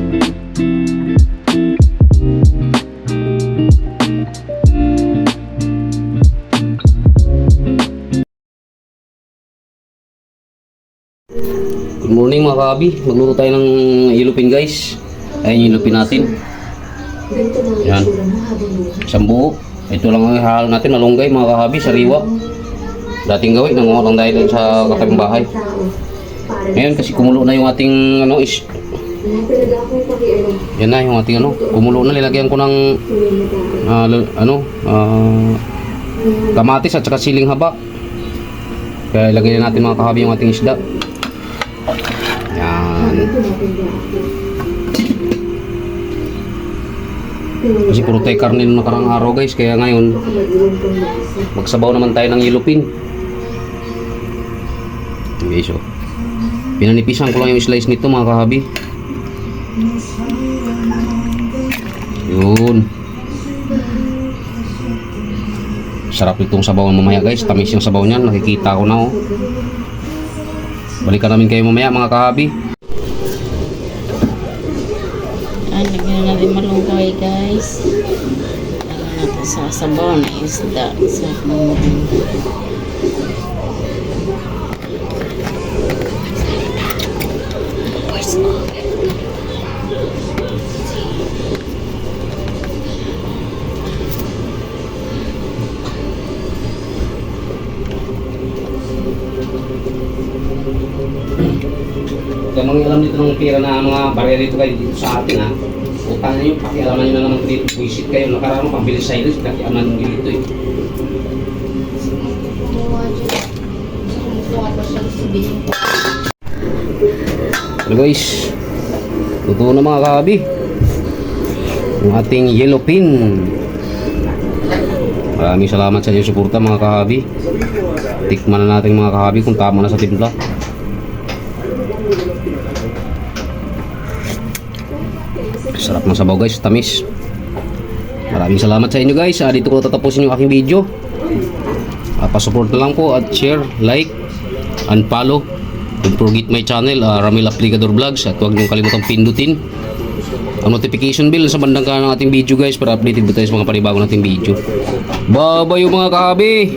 Good morning mga kahabi, magluto tayo ng yellowpin guys. Ayan yung yellowpin natin. Yan, isang buo. Ito lang ang hahalo natin, malunggay mga kahabi, sariwa. Dating gawin, nanguha lang dahil sa katabing bahay. Ngayon kasi kumulo na yung ating yan na yung ating kumulo na. Nilagyan ko ng kamatis at saka siling haba. Kaya ilagay na natin mga kahabi yung ating isda. Yan. Kasi puro tayo karne nung nakarang araw guys. Kaya ngayon magsabaw naman tayo ng yellowpin. Okay, so pinanipisan ko lang yung slice nito mga kahabi. Yun. Sarap itong sabawan mamaya guys. Tamis yung sabaw niyan. Nakikita ko na Balikan namin kayo mamaya mga kahabi. Lagyan na natin malunggay guys. Lagyan natin sa sabaw na isda. Sarap na malunggay. Kaya mangialam dito ng pera na mga barya dito kayo dito sa atin utang nyo, pakialaman nyo na naman dito. Buisit kayo, nakaraan pambili sa ilis, pakialaman nyo dito Hello guys, totoo na mga kahabi yung ating yellowpin. Maraming salamat sa inyong suporta mga kahabi. Tikman na natin mga kahabi kung tama na sa timpla. Sarap ng sabaw guys, tamis. Maraming salamat sa inyo guys. Dito ko tatapusin yung aking video. Pasupport na lang po at share, like, and follow. Don't forget my channel, Ramil Aplicador Vlogs. At huwag niyong kalimutang pindutin ang notification bell sa bandang kanan ng ating video guys para updated po tayo sa mga panibago nating video. Bye bye mga kahabi.